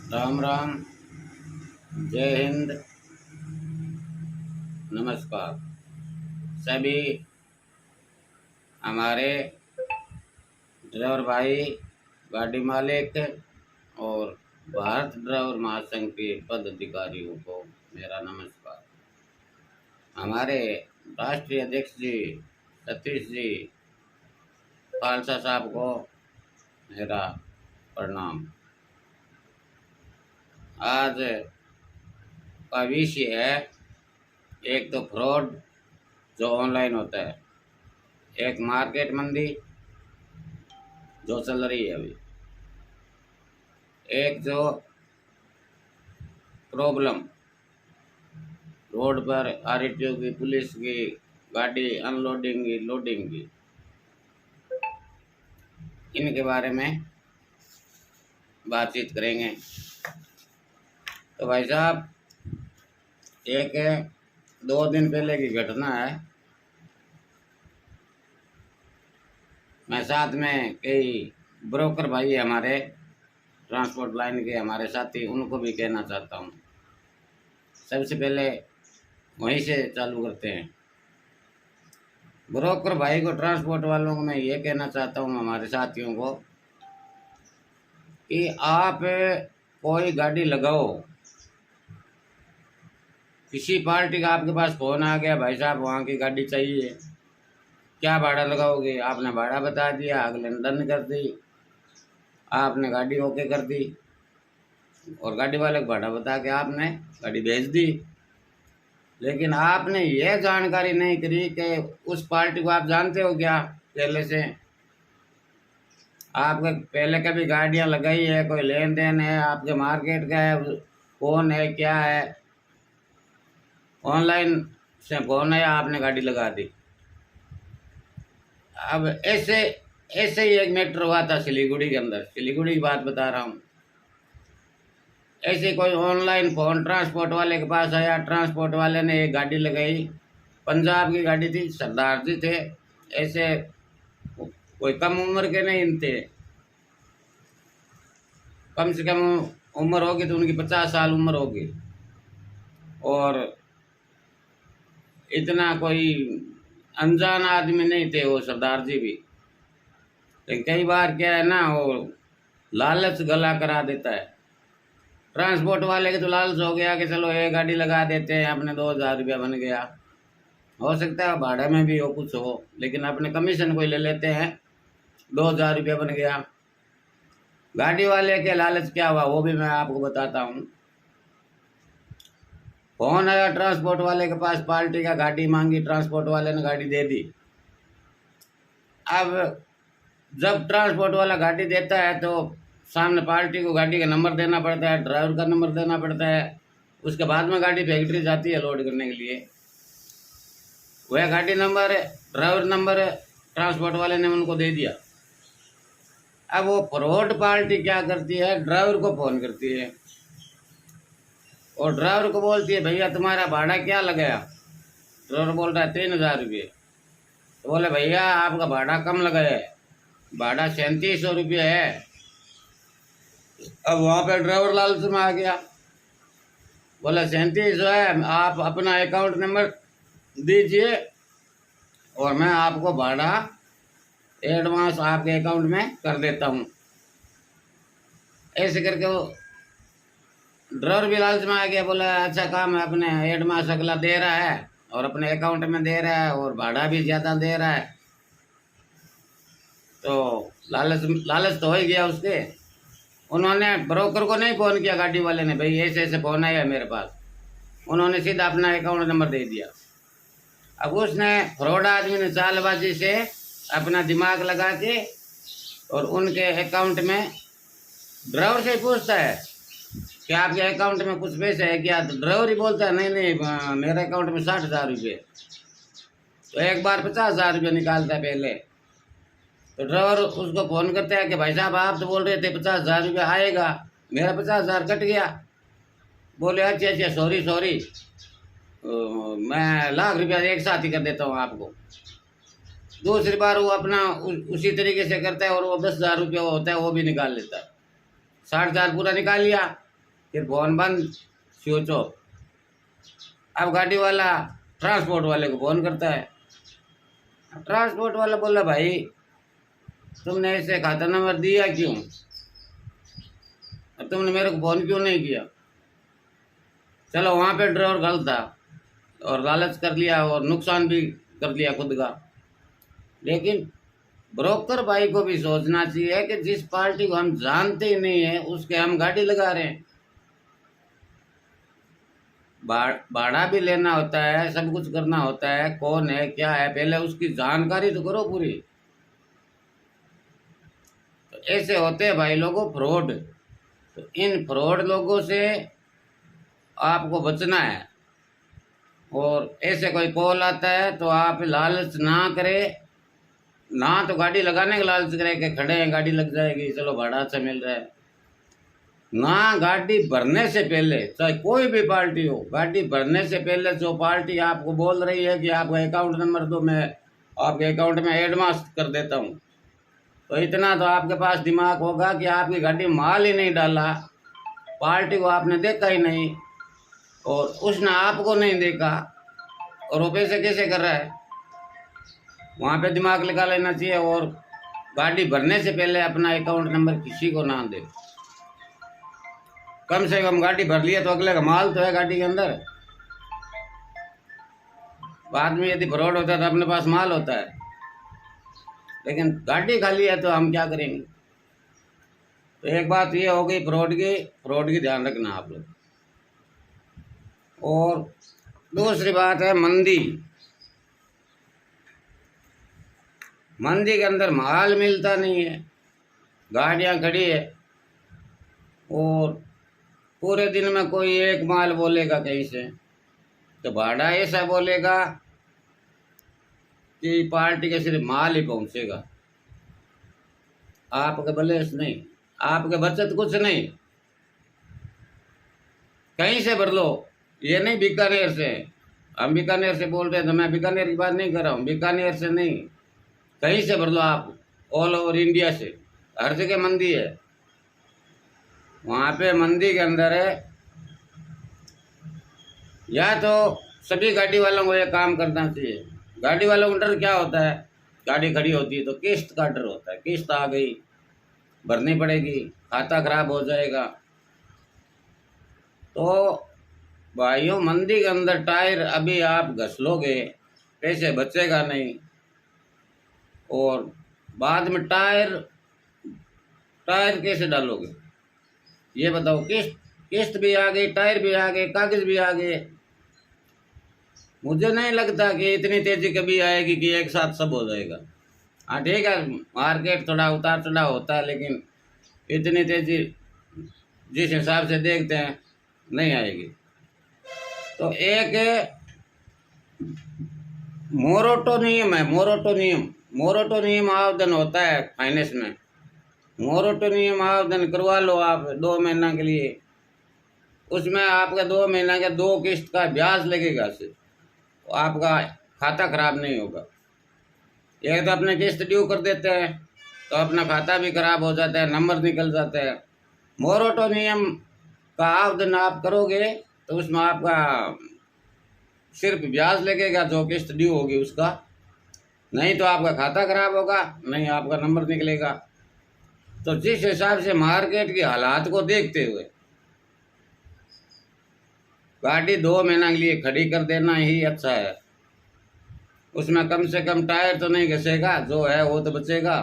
राम राम। जय हिंद। नमस्कार सभी हमारे ड्राइवर भाई, गाड़ी मालिक और भारत ड्राइवर महासंघ के पदाधिकारियों को मेरा नमस्कार। हमारे राष्ट्रीय अध्यक्ष जी सतीश जी खालसा साहब को मेरा प्रणाम। आज का विषय है, एक तो फ्रॉड जो ऑनलाइन होता है, एक मार्केट मंदी जो चल रही है अभी, एक जो प्रॉब्लम रोड पर आरटीओ की, पुलिस की गाड़ी अनलोडिंग की, लोडिंग की, इनके बारे में बातचीत करेंगे। तो भाई साहब, एक 2 दिन पहले की घटना है। मैं साथ में कई ब्रोकर भाई हमारे ट्रांसपोर्ट लाइन के हमारे साथी, उनको भी कहना चाहता हूँ। सबसे पहले वहीं से चालू करते हैं। ब्रोकर भाई को, ट्रांसपोर्ट वालों को मैं ये कहना चाहता हूँ, हमारे साथियों को, कि आप कोई गाड़ी लगाओ, किसी पार्टी का आपके पास फ़ोन आ गया, भाई साहब वहाँ की गाड़ी चाहिए, क्या भाड़ा लगाओगे? आपने भाड़ा बता दिया, अगले ने डन कर दी, आपने गाड़ी ओके कर दी और गाड़ी वाले को भाड़ा बता के आपने गाड़ी भेज दी। लेकिन आपने ये जानकारी नहीं करी कि उस पार्टी को आप जानते हो क्या पहले से, आपके पहले कभी गाड़ियाँ लगाई है, कोई लेन देन है, आपके मार्केट का है, कौन है, क्या है? ऑनलाइन से फोन है, आपने गाड़ी लगा दी। अब ऐसे ऐसे ही एक मैटर हुआ था सिलीगुड़ी के अंदर, सिलीगुड़ी की बात बता रहा हूँ। ऐसे कोई ऑनलाइन फ़ोन ट्रांसपोर्ट वाले के पास आया, ट्रांसपोर्ट वाले ने एक गाड़ी लगाई, पंजाब की गाड़ी थी, सरदार जी थे, ऐसे कोई कम उम्र के नहीं थे, कम से कम उम्र होगी तो उनकी 50 साल उम्र होगी, और इतना कोई अनजान आदमी नहीं थे वो सरदार जी भी। लेकिन कई बार क्या है ना, वो लालच गला करा देता है। ट्रांसपोर्ट वाले के तो लालच हो गया कि चलो एक गाड़ी लगा देते हैं, अपने 2000 रुपया बन गया। हो सकता है भाड़े में भी हो, कुछ हो, लेकिन अपने कमीशन कोई ले लेते हैं, 2000 रुपया बन गया। गाड़ी वाले के लालच क्या हुआ वो भी मैं आपको बताता हूँ। फोन आया ट्रांसपोर्ट वाले के पास, पार्टी का, गाड़ी मांगी, ट्रांसपोर्ट वाले ने गाड़ी दे दी। अब जब ट्रांसपोर्ट वाला गाड़ी देता है तो सामने पार्टी को गाड़ी का नंबर देना पड़ता है, ड्राइवर का नंबर देना पड़ता है, उसके बाद में गाड़ी फैक्ट्री जाती है लोड करने के लिए। वह गाड़ी नंबर, ड्राइवर नंबर ट्रांसपोर्ट वाले ने उनको दे दिया। अब वो फ्रॉड पार्टी क्या करती है, ड्राइवर को फ़ोन करती है और ड्राइवर को बोलती है, भैया तुम्हारा भाड़ा क्या लगाया? ड्राइवर बोल रहा है 3000 रुपये। तो बोले, भैया आपका भाड़ा कम लगाया है, भाड़ा 3700 रुपये है। अब वहाँ पे ड्राइवर लालच में आ गया, बोला 3700 है, आप अपना अकाउंट नंबर दीजिए और मैं आपको भाड़ा एडवांस आपके अकाउंट में कर देता हूँ। ऐसे करके वो ड्राइवर भी लालच में आ गया, बोला अच्छा काम है, अपने एडवांस अगला दे रहा है और अपने अकाउंट में दे रहा है और भाड़ा भी ज़्यादा दे रहा है, तो लालच तो हो ही गया उसके। उन्होंने ब्रोकर को नहीं फ़ोन किया, गाड़ी वाले ने, भाई ऐसे ऐसे फ़ोन आया मेरे पास, उन्होंने सीधा अपना अकाउंट नंबर दे दिया। अब उसने, फ्रॉड आदमी ने चालबाजी से अपना दिमाग लगा के और उनके अकाउंट में, ड्राइवर से ही पूछता है कि आपके अकाउंट में कुछ पैसे है क्या? तो ड्राइवर ही बोलता है नहीं नहीं, मेरे अकाउंट में 60,000 रुपये। तो एक बार 50,000 रुपये निकालता है पहले। तो ड्राइवर उसको फ़ोन करता है कि भाई साहब आप तो बोल रहे थे 50,000 रुपया आएगा, मेरा 50,000 कट गया। बोले अच्छा अच्छा, सॉरी सॉरी, मैं लाख रुपया एक साथ ही कर देता हूँ आपको। दूसरी बार वो अपना उसी तरीके से करता है और वो 10,000 रुपया होता है वो भी निकाल लेता है। 60,000 पूरा निकाल लिया, फिर फोन बंद, स्विच ऑफ। अब गाड़ी वाला ट्रांसपोर्ट वाले को फ़ोन करता है। ट्रांसपोर्ट वाला बोला, भाई तुमने ऐसे खाता नंबर दिया क्यों, तुमने मेरे को फ़ोन क्यों नहीं किया। चलो वहाँ पे ड्राइवर गलत था और लालच कर लिया और नुकसान भी कर लिया खुद का। लेकिन ब्रोकर भाई को भी सोचना चाहिए कि जिस पार्टी को हम जानते ही नहीं है उसके हम गाड़ी लगा रहे हैं। भाड़ा भी लेना होता है, सब कुछ करना होता है, कौन है क्या है पहले उसकी जानकारी तो करो पूरी। तो ऐसे होते हैं भाई लोगों फ्रॉड। तो इन फ्रॉड लोगों से आपको बचना है। और ऐसे कोई कॉल आता है तो आप लालच ना करें, ना तो गाड़ी लगाने का लालच करें कि खड़े हैं गाड़ी लग जाएगी चलो भाड़ा अच्छा मिल रहा है, ना गाड़ी भरने से पहले, चाहे कोई भी पार्टी हो, गाड़ी भरने से पहले जो पार्टी आपको बोल रही है कि आपका अकाउंट नंबर दो, मैं आपके अकाउंट में एडवांस कर देता हूँ, तो इतना तो आपके पास दिमाग होगा कि आपकी गाड़ी माल ही नहीं डाला, पार्टी को आपने देखा ही नहीं और उसने आपको नहीं देखा और वो पैसे कैसे कर रहा है, वहाँ पे दिमाग लगा लेना चाहिए। और गाड़ी भरने से पहले अपना अकाउंट नंबर किसी को ना दे। कम से कम गाड़ी भर लिया तो अगले का माल तो है गाड़ी के अंदर। बाद में यदि फ्रॉड होता है तो अपने पास माल होता है, लेकिन गाड़ी खाली है तो हम क्या करेंगे। तो एक बात ये हो गई फ्रॉड की ध्यान रखना आप लोग। और दूसरी बात है मंदी के अंदर माल मिलता नहीं है, गाड़ियाँ खड़ी है और पूरे दिन में कोई एक माल बोलेगा कहीं से, तो भाड़ा ऐसा बोलेगा कि पार्टी के सिर्फ माल ही पहुंचेगा, आपके बलेस नहीं, आपके बचत कुछ नहीं, कहीं से भर लो। ये नहीं बीकानेर से, हम बीकानेर से बोल रहे हैं तो मैं बीकानेर की बात नहीं कर रहा हूँ, बीकानेर से नहीं, कहीं से भर लो आप, ऑल ओवर इंडिया से, हर जगह मंदी है। वहाँ पे मंदी के अंदर है, या तो सभी गाड़ी वालों को ये काम करना चाहिए। गाड़ी वालों को डर क्या होता है, गाड़ी खड़ी होती है तो किस्त का डर होता है, किस्त आ गई भरनी पड़ेगी, खाता खराब हो जाएगा। तो भाइयों मंदी के अंदर टायर अभी आप घस लोगे, पैसे बचेगा नहीं, और बाद में टायर कैसे डालोगे ये बताओ। किस्त भी आ गई, टायर भी आ गए, कागज भी आ गए। मुझे नहीं लगता कि इतनी तेजी कभी आएगी कि एक साथ सब हो जाएगा। हाँ ठीक है, मार्केट थोड़ा उतार चढ़ाव होता है, लेकिन इतनी तेजी जिस हिसाब से देखते हैं नहीं आएगी। तो एक मोरेटोनियम आवेदन होता है फाइनेंस में, मोरेटोनियम आवेदन करवा लो आप 2 महीना के लिए। उसमें आपका 2 महीना के 2 किस्त का ब्याज लगेगा सिर्फ, तो आपका खाता खराब नहीं होगा। एक तो अपने किस्त ड्यू कर देते हैं तो अपना खाता भी खराब हो जाता है, नंबर निकल जाता है। मोरेटोनियम का आवेदन आप करोगे तो उसमें आपका सिर्फ ब्याज लगेगा जो किस्त ड्यू होगी उसका, नहीं तो आपका खाता खराब होगा, नहीं आपका नंबर निकलेगा। तो जिस हिसाब से मार्केट के हालात को देखते हुए गाड़ी 2 महीना के लिए खड़ी कर देना ही अच्छा है। उसमें कम से कम टायर तो नहीं घसेगा, जो है वो तो बचेगा।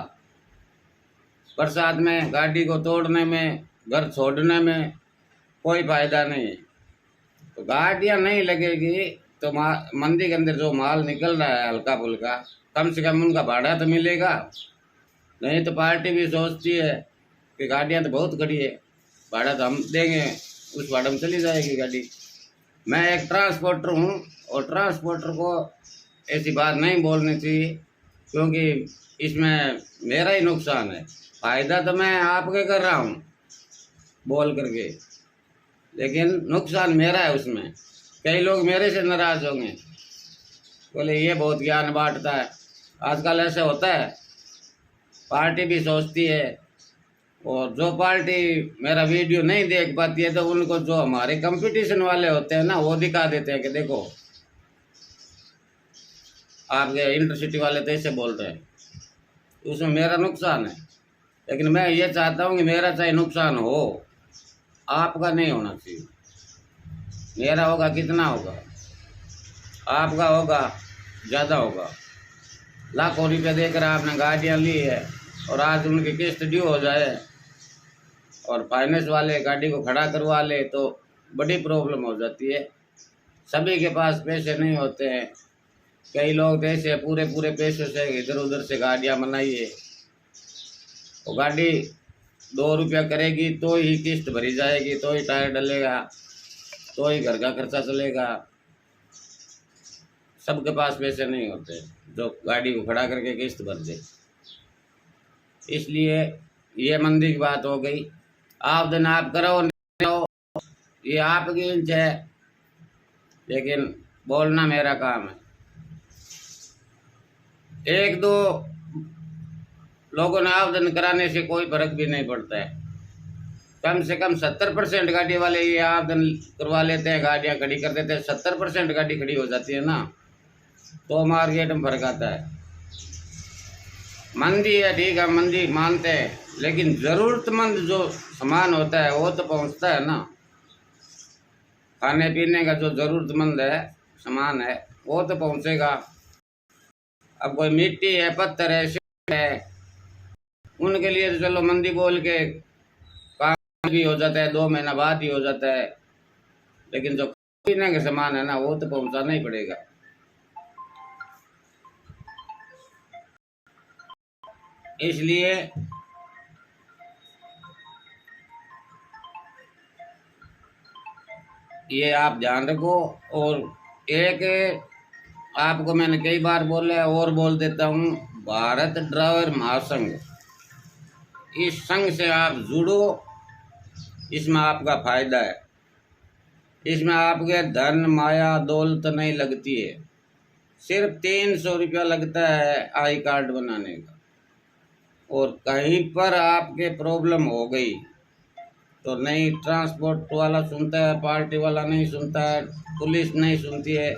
बरसात में गाड़ी को तोड़ने में, घर छोड़ने में कोई फायदा नहीं है। तो गाड़ियाँ नहीं लगेगी तो मंदी के अंदर जो माल निकल रहा है हल्का फुल्का, कम से कम उनका भाड़ा तो मिलेगा। नहीं तो पार्टी भी सोचती है कि गाड़ियाँ तो बहुत खड़ी है, भाड़ा तो हम देंगे, उस भाड़ा में चली जाएगी गाड़ी। मैं एक ट्रांसपोर्टर हूँ और ट्रांसपोर्टर को ऐसी बात नहीं बोलनी चाहिए, क्योंकि इसमें मेरा ही नुकसान है। फ़ायदा तो मैं आपके कर रहा हूँ बोल करके, लेकिन नुकसान मेरा है उसमें। कई लोग मेरे से नाराज़ होंगे, बोले ये बहुत ज्ञान बांटता है। आजकल ऐसे होता है, पार्टी भी सोचती है और जो पार्टी मेरा वीडियो नहीं देख पाती है तो उनको जो हमारे कंपटीशन वाले होते हैं ना वो दिखा देते हैं कि देखो आपके इंटरसिटी वाले तो ऐसे बोल रहे हैं, उसमें मेरा नुकसान है। लेकिन मैं ये चाहता हूँ कि मेरा चाहे नुकसान हो, आपका नहीं होना चाहिए। मेरा होगा कितना होगा, आपका होगा ज़्यादा होगा। लाखों रुपये देकर आपने गाड़ियाँ ली है और आज उनकी किस्त ड्यू हो जाए और फाइनेंस वाले गाड़ी को खड़ा करवा ले तो बड़ी प्रॉब्लम हो जाती है। सभी के पास पैसे नहीं होते हैं, कई लोग तो ऐसे पूरे पूरे पैसों से इधर उधर से गाड़ियाँ बनाइए, तो गाड़ी 2 रुपया करेगी तो ही किस्त भरी जाएगी, तो ही टायर डलेगा, तो ही घर का खर्चा चलेगा। सबके पास पैसे नहीं होते जो गाड़ी को खड़ा करके किस्त भर दे। इसलिए ये मंदी की बात हो गई। आवेदन आप करो नहीं करो ये आपकी इंच है, लेकिन बोलना मेरा काम है। एक दो लोगों ने आवेदन कराने से कोई फर्क भी नहीं पड़ता है। कम से कम 70% गाड़ी वाले ये आवेदन करवा लेते हैं, गाड़ियाँ खड़ी कर देते हैं। 70% गाड़ी खड़ी हो जाती है ना, तो मार्केट में फर्क आता है। मंदी है ठीक है, मंदी मानते हैं, लेकिन ज़रूरतमंद जो सामान होता है वो तो पहुंचता है ना। खाने पीने का जो ज़रूरतमंद है सामान है वो तो पहुंचेगा। अब कोई मिट्टी है, पत्थर है, सीमेंट है, उनके लिए तो चलो मंदी बोल के काम भी हो जाता है, 2 महीना बाद ही हो जाता है। लेकिन जो पीने का सामान है ना वो तो पहुंचाना ही पड़ेगा। इसलिए ये आप ध्यान रखो। और एक आपको मैंने कई बार बोला है और बोल देता हूँ, भारत ड्राइवर महासंघ, इस संघ से आप जुड़ो, इसमें आपका फायदा है। इसमें आपके धन माया दौलत नहीं लगती है, सिर्फ 300 रुपया लगता है आई कार्ड बनाने का। और कहीं पर आपके प्रॉब्लम हो गई तो नहीं ट्रांसपोर्ट वाला सुनता है, पार्टी वाला नहीं सुनता है, पुलिस नहीं सुनती है,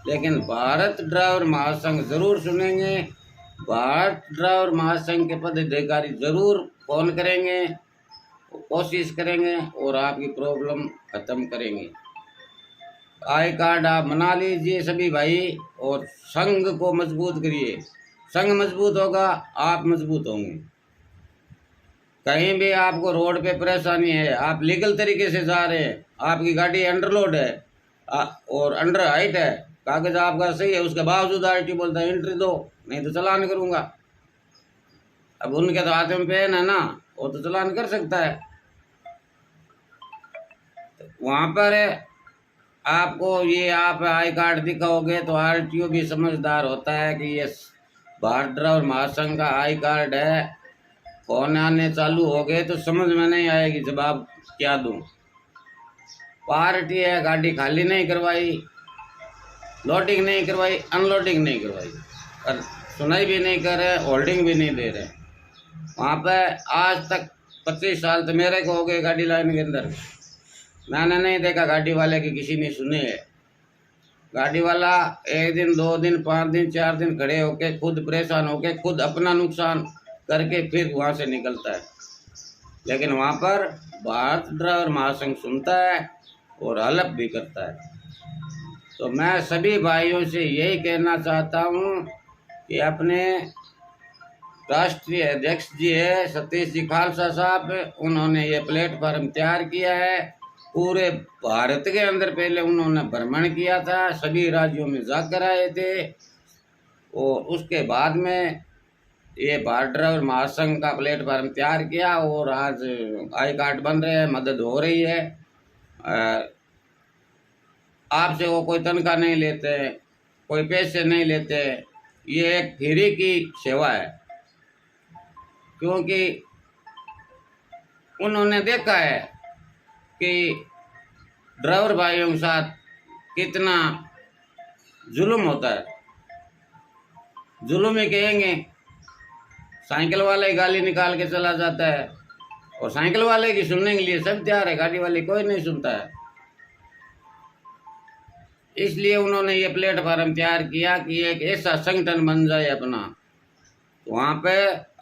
लेकिन भारत ड्राइवर महासंघ ज़रूर सुनेंगे। भारत ड्राइवर महासंघ के पदाधिकारी ज़रूर फ़ोन करेंगे, कोशिश करेंगे और आपकी प्रॉब्लम ख़त्म करेंगे। आई कार्ड आप बना लीजिए सभी भाई, और संघ को मजबूत करिए। संघ मजबूत होगा, आप मजबूत होंगे। कहीं भी आपको रोड पे परेशानी है, आप लीगल तरीके से जा रहे हैं, आपकी गाड़ी अंडरलोड है और अंडर हाइट है, कागज आपका सही है, उसके बावजूद आरटी बोलता है एंट्री दो नहीं तो चलान करूंगा। अब उनके तो हाथ में पेन है ना, वो तो चलान कर सकता है। वहां पर आपको ये आप आई कार्ड दिखाओगे तो आरटीओ भी समझदार होता है कि ये भारत ड्राइवर महासंघ का आई कार्ड है। फोन आने चालू हो गए तो समझ में नहीं आएगी जवाब क्या दूं। पार्टी है, गाड़ी खाली नहीं करवाई, लोडिंग नहीं करवाई, अनलोडिंग नहीं करवाई, और सुनाई भी नहीं कर रहे, होल्डिंग भी नहीं दे रहे। वहाँ पे आज तक 25 साल तो मेरे को हो गए गाड़ी लाइन के अंदर, मैंने नहीं देखा गाड़ी वाले की किसी ने सुनी है। गाड़ी वाला 1 दिन 2 दिन 5 दिन 4 दिन खड़े होके खुद परेशान होके खुद अपना नुकसान करके फिर वहाँ से निकलता है। लेकिन वहाँ पर भारत ड्राइवर महासंघ सुनता है और हेल्प भी करता है। तो मैं सभी भाइयों से यही कहना चाहता हूँ कि अपने राष्ट्रीय अध्यक्ष जी है सतीश जी खालसा साहब, उन्होंने ये प्लेटफार्म तैयार किया है। पूरे भारत के अंदर पहले उन्होंने भ्रमण किया था, सभी राज्यों में जाकर आए थे, और उसके बाद में ये भारत ड्राइवर महासंघ का प्लेटफार्म तैयार किया और आज आई कार्ड बन रहे हैं, मदद हो रही है। आपसे वो कोई तनख्वाह नहीं लेते, कोई पैसे नहीं लेते, ये एक फ्री की सेवा है। क्योंकि उन्होंने देखा है कि ड्राइवर भाइयों के साथ कितना जुल्म होता है। जुल्म ही कहेंगे, साइकिल वाला ही गाली निकाल के चला जाता है और साइकिल वाले की सुनने के लिए सब तैयार है, गाड़ी वाले कोई नहीं सुनता है। इसलिए उन्होंने ये प्लेटफार्म तैयार किया कि एक ऐसा संगठन बन जाए अपना, तो वहाँ पे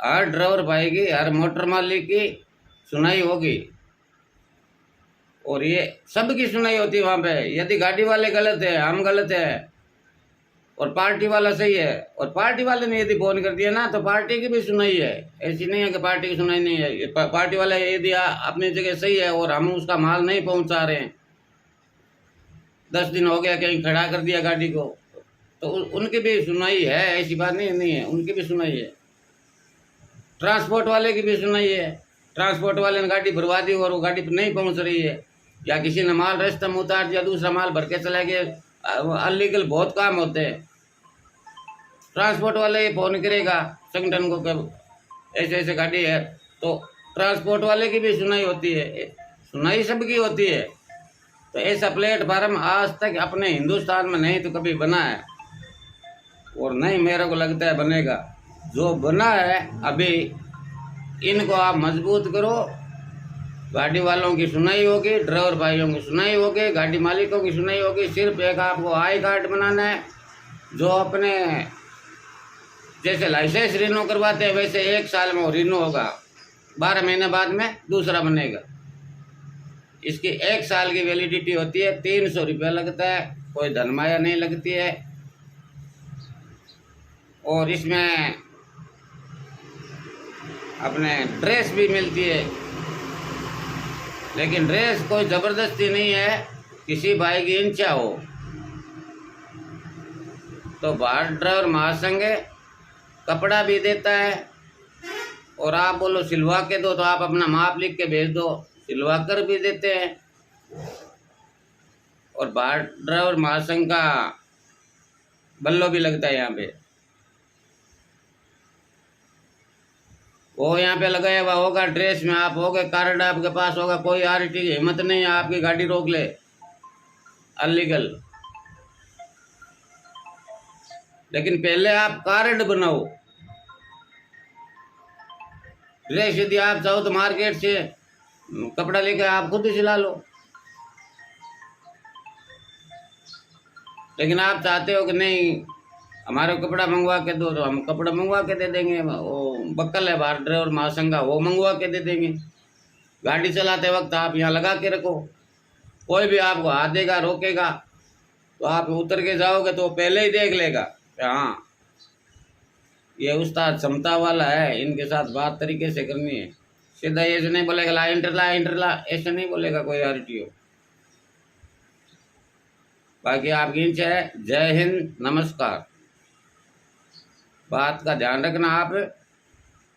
हर ड्राइवर भाई की, हर मोटर मालिक की सुनाई होगी और ये सबकी सुनाई होती है वहाँ पे। यदि गाड़ी वाले गलत है, हम गलत है और पार्टी वाला सही है, और पार्टी वाले ने यदि फोन कर दिया ना तो पार्टी की भी सुनाई है। ऐसी नहीं है कि पार्टी की सुनाई नहीं है। पार्टी वाला यदि अपनी जगह सही है और हम उसका माल नहीं पहुंचा रहे हैं, 10 दिन हो गया कहीं खड़ा कर दिया गाड़ी को, तो उनकी भी सुनाई है। ऐसी बात नहीं है, उनकी भी सुनाई है। ट्रांसपोर्ट वाले की भी सुनाई है। ट्रांसपोर्ट वाले ने गाड़ी भरवा दी और वो गाड़ी पर नहीं पहुंच रही है, या किसी ने माल रास्ते में उतार दिया, दूसरा माल भर के चला गया। अनलीगल बहुत काम होते हैं। ट्रांसपोर्ट वाले ये फोन करेगा संगठन को कि ऐसे ऐसे गाड़ी है, तो ट्रांसपोर्ट वाले की भी सुनाई होती है, सुनाई सबकी होती है। तो ऐसा प्लेटफार्म आज तक अपने हिंदुस्तान में नहीं तो कभी बना है, और नहीं मेरे को लगता है बनेगा। जो बना है अभी, इनको आप मजबूत करो। गाड़ी वालों की सुनाई होगी, ड्राइवर भाइयों की सुनाई होगी, गाड़ी मालिकों की सुनाई होगी। सिर्फ एक आपको आई कार्ड बनाना है, जो अपने जैसे लाइसेंस रिन्यू करवाते हैं वैसे 1 साल में वो रिन्यू होगा, 12 महीने बाद में दूसरा बनेगा। इसकी 1 साल की वैलिडिटी होती है, 300 रुपया लगता है, कोई धनमाया नहीं लगती है। और इसमें अपने ड्रेस भी मिलती है, लेकिन ड्रेस कोई ज़बरदस्ती नहीं है, किसी भाई की इच्छा हो तो भारत ड्राइवर महासंघ कपड़ा भी देता है। और आप बोलो सिलवा के दो, तो आप अपना माप लिख के भेज दो, सिलवा कर भी देते हैं। और भारत ड्राइवर महासंघ का बल्लो भी लगता है यहाँ पे, वो यहाँ पे लगाया हुआ होगा। ड्रेस में आप होगे, कार्ड आपके पास होगा, कोई आरटी की हिम्मत नहीं है आपकी गाड़ी रोक ले अनलीगल। लेकिन पहले आप कार्ड बनाओ। ड्रेस यदि आप चाहो तो मार्केट से कपड़ा लेकर आप खुद ही सिला लो, लेकिन आप चाहते हो कि नहीं हमारे कपड़ा मंगवा के दो, तो हम कपड़ा मंगवा के दे देंगे। वो बक्कल है भारत ड्राइवर महासंघ का, वो मंगवा के दे देंगे। गाड़ी चलाते वक्त आप यहाँ लगा के रखो, कोई भी आपको हाथ देगा, रोकेगा, तो आप उतर के जाओगे तो पहले ही देख लेगा कि हाँ ये उस्ताद क्षमता वाला है, इनके साथ बात तरीके से करनी है। सीधा ऐसे नहीं बोलेगा ला इंटर ला, ऐसे नहीं बोलेगा कोई आरटीओ। बाकी आपकी इच्छा है। जय हिंद, नमस्कार। बात का ध्यान रखना, आप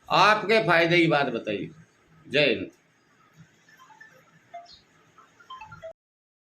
आपके फायदे की बात बताइए। जय हिंद।